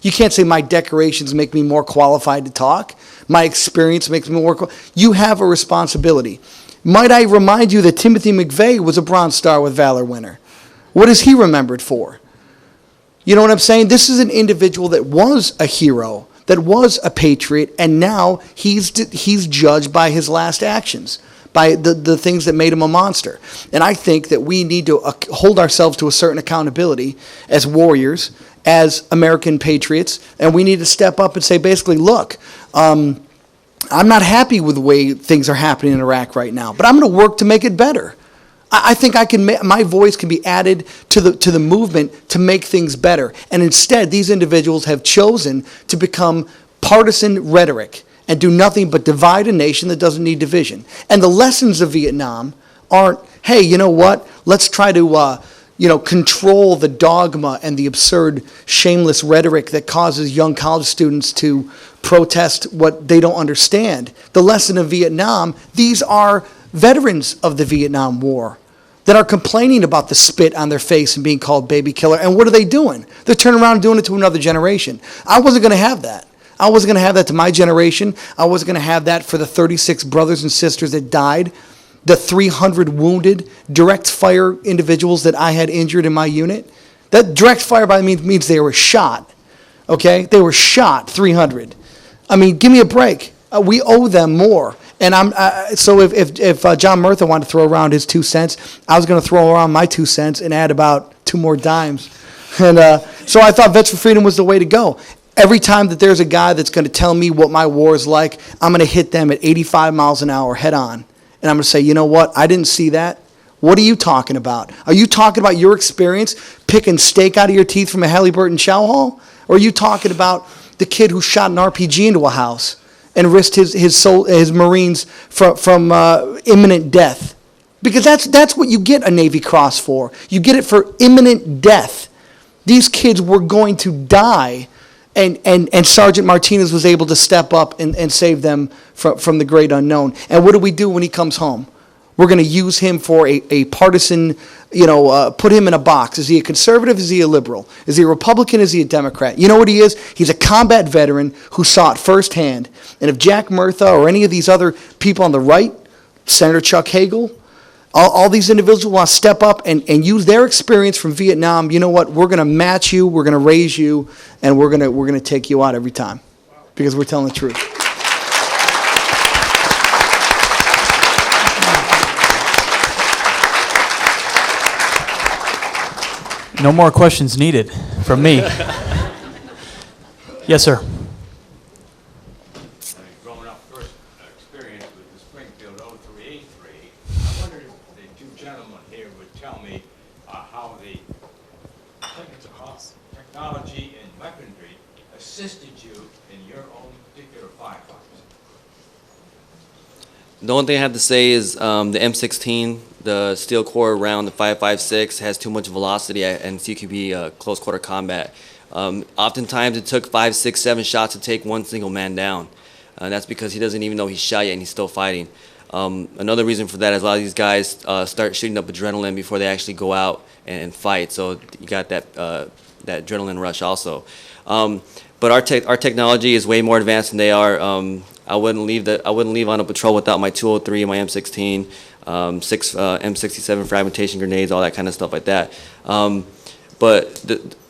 You can't say my decorations make me more qualified to talk. My experience makes me more. You have a responsibility. Might I remind you that Timothy McVeigh was a Bronze Star with Valor winner? What is he remembered for? You know what I'm saying? This is an individual that was a hero, that was a patriot, and now he's judged by his last actions, by the things that made him a monster. And I think that we need to hold ourselves to a certain accountability as warriors, as American patriots, and we need to step up and say, basically, look, I'm not happy with the way things are happening in Iraq right now, but I'm going to work to make it better. I think my voice can be added to the movement to make things better. And instead, these individuals have chosen to become partisan rhetoric and do nothing but divide a nation that doesn't need division. And the lessons of Vietnam aren't, hey, you know what? Let's try to control the dogma and the absurd, shameless rhetoric that causes young college students to protest what they don't understand. The lesson of Vietnam, these are veterans of the Vietnam War that are complaining about the spit on their face and being called baby killer. And what are they doing? They're turning around and doing it to another generation. I wasn't going to have that. I wasn't going to have that to my generation. I wasn't going to have that for the 36 brothers and sisters that died, the 300 wounded direct fire individuals that I had injured in my unit. That direct fire by means they were shot. Okay? They were shot, 300. I mean, give me a break. We owe them more. And so if John Murtha wanted to throw around his 2 cents, I was going to throw around my 2 cents and add about 2 more dimes. And so I thought Vets for Freedom was the way to go. Every time that there's a guy that's going to tell me what my war is like, I'm going to hit them at 85 miles an hour head on. And I'm going to say, you know what? I didn't see that. What are you talking about? Are you talking about your experience picking steak out of your teeth from a Halliburton chow hall? Or are you talking about the kid who shot an RPG into a house and risked his Marines from imminent death? Because that's what you get a Navy Cross for. You get it for imminent death. These kids were going to die, and Sergeant Martinez was able to step up and save them from the great unknown. And what do we do when he comes home? We're going to use him for a partisan, put him in a box. Is he a conservative? Is he a liberal? Is he a Republican? Is he a Democrat? You know what he is? He's a combat veteran who saw it firsthand. And if Jack Murtha or any of these other people on the right, Senator Chuck Hagel, all these individuals want to step up and use their experience from Vietnam, you know what? We're going to match you, we're going to raise you, and we're going to take you out every time because we're telling the truth. No more questions needed from me. Yes, sir. Growing up, first experience with the Springfield 0383, I wondered if the two gentlemen here would tell me how the technology and weaponry assisted you in your own particular firefights. The only thing I have to say is the M16, the steel core round, the 5.56, has too much velocity and CQB close quarter combat. Oftentimes it took 5, 6, 7 shots to take one single man down. That's because he doesn't even know he's shot yet and he's still fighting. Another reason for that is a lot of these guys start shooting up adrenaline before they actually go out and fight. So you got that adrenaline rush also. But our technology is way more advanced than they are. I wouldn't leave on a patrol without my 203 and my M16, 6 M67 fragmentation grenades, all that kind of stuff like that. But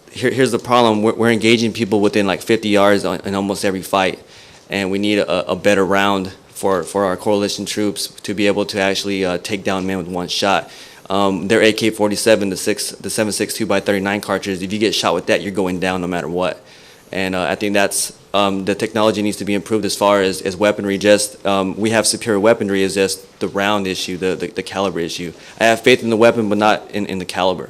here's the problem: we're engaging people within like 50 yards in almost every fight, and we need a better round for our coalition troops to be able to actually take down men with one shot. Their AK-47, the 7.62 by 39 cartridge. If you get shot with that, you're going down no matter what. And I think that's the technology needs to be improved as far as weaponry. Just we have superior weaponry. Is just the round issue, the caliber issue. I have faith in the weapon, but not in the caliber.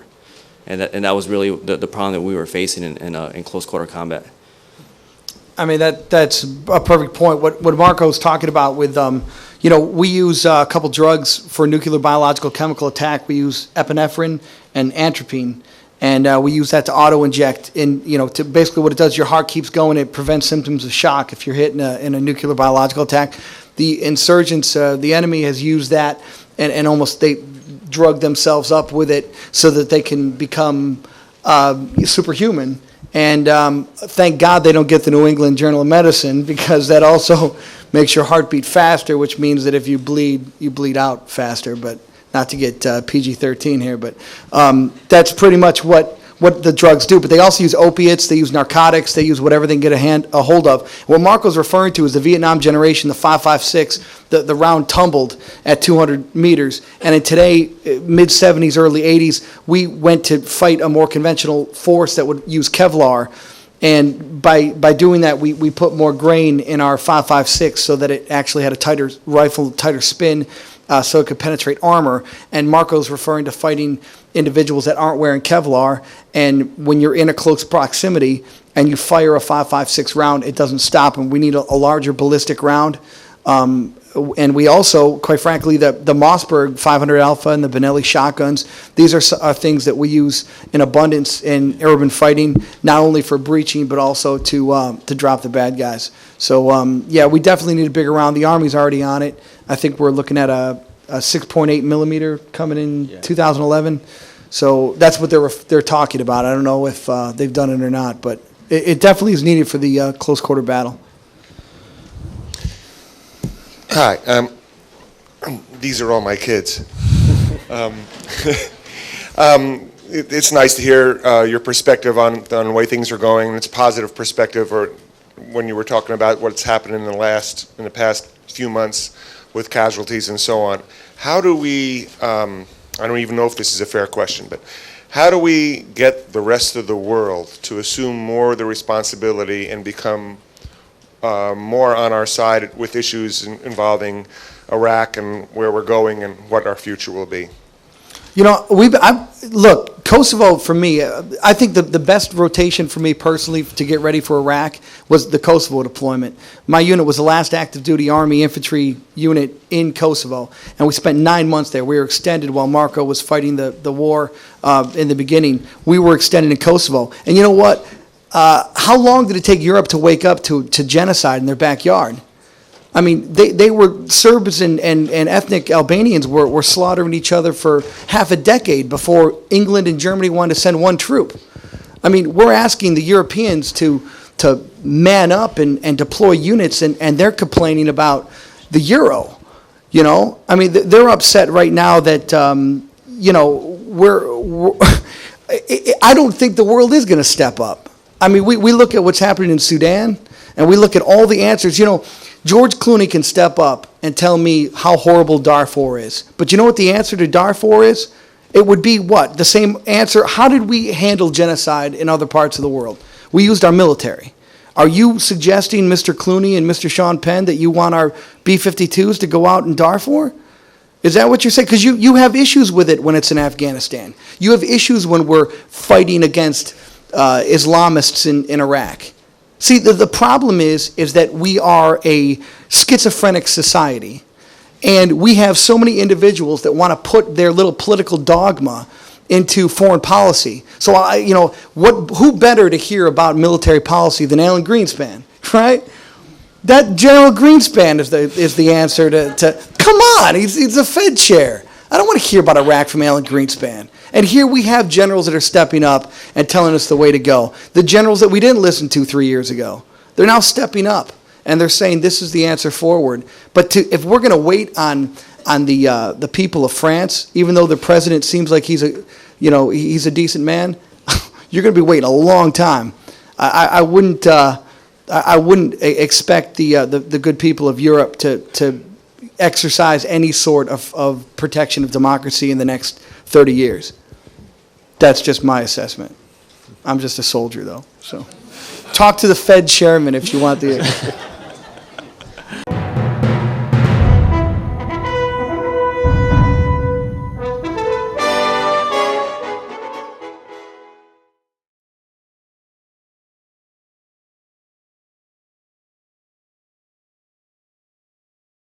And that was really the problem that we were facing in close quarter combat. I mean, that's a perfect point. What Marco's talking about with, we use a couple drugs for nuclear, biological, chemical attack. We use epinephrine and atropine. And we use that to auto-inject. To basically what it does, your heart keeps going. It prevents symptoms of shock if you're hit in a nuclear biological attack. The insurgents, the enemy has used that and almost they drug themselves up with it so that they can become superhuman. And thank God they don't get the New England Journal of Medicine, because that also makes your heart beat faster, which means that if you bleed out faster. But not to get PG-13 here, but that's pretty much what the drugs do. But they also use opiates, they use narcotics, they use whatever they can get a hold of. What Marco's referring to is the Vietnam generation, the 5.56, the round tumbled at 200 meters. And in today, mid-70s, early 80s, we went to fight a more conventional force that would use Kevlar. And by doing that, we put more grain in our 5.56 so that it actually had a tighter rifle, tighter spin, so it could penetrate armor. And Marco's referring to fighting individuals that aren't wearing Kevlar, and when you're in a close proximity and you fire a 5.56 round, it doesn't stop, and we need a larger ballistic round. And we also, quite frankly, the Mossberg 500 Alpha and the Benelli shotguns, these are things that we use in abundance in urban fighting, not only for breaching, but also to drop the bad guys. So, yeah, we definitely need a bigger round. The Army's already on it. I think we're looking at a 6.8 millimeter coming in 2011. So that's what they're talking about. I don't know if they've done it or not, but it definitely is needed for the close quarter battle. Hi, these are all my kids. It's nice to hear your perspective on the way things are going. It's a positive perspective, or when you were talking about what's happened in the past few months with casualties and so on. How do we, I don't even know if this is a fair question, but how do we get the rest of the world to assume more of the responsibility and become more on our side with issues involving Iraq and where we're going and what our future will be? You know, look, Kosovo for me, I think the best rotation for me personally to get ready for Iraq was the Kosovo deployment. My unit was the last active duty Army infantry unit in Kosovo, and we spent 9 months there. We were extended while Marco was fighting the war in the beginning. We were extended in Kosovo. And you know what? How long did it take Europe to wake up to genocide in their backyard? I mean, they were, Serbs and ethnic Albanians were slaughtering each other for half a decade before England and Germany wanted to send one troop. I mean, we're asking the Europeans to man up and deploy units, and they're complaining about the euro, you know? I mean, they're upset right now that, you know, I don't think the world is going to step up. I mean, we look at what's happening in Sudan, and we look at all the answers. You know, George Clooney can step up and tell me how horrible Darfur is. But you know what the answer to Darfur is? It would be what? The same answer. How did we handle genocide in other parts of the world? We used our military. Are you suggesting, Mr. Clooney and Mr. Sean Penn, that you want our B-52s to go out in Darfur? Is that what you're saying? Because you have issues with it when it's in Afghanistan. You have issues when we're fighting against Islamists in Iraq. See, the problem is that we are a schizophrenic society, and we have so many individuals that want to put their little political dogma into foreign policy. So, who better to hear about military policy than Alan Greenspan, right? That General Greenspan is the answer to come on, he's a Fed chair. I don't want to hear about Iraq from Alan Greenspan. And here we have generals that are stepping up and telling us the way to go. The generals that we didn't listen to 3 years ago, they're now stepping up, and they're saying this is the answer forward. But if we're going to wait on the people of France, even though the president seems like he's a decent man, you're going to be waiting a long time. I wouldn't expect the good people of Europe to exercise any sort of protection of democracy in the next 30 years. That's just my assessment. I'm just a soldier, though. So, talk to the Fed chairman if you want the.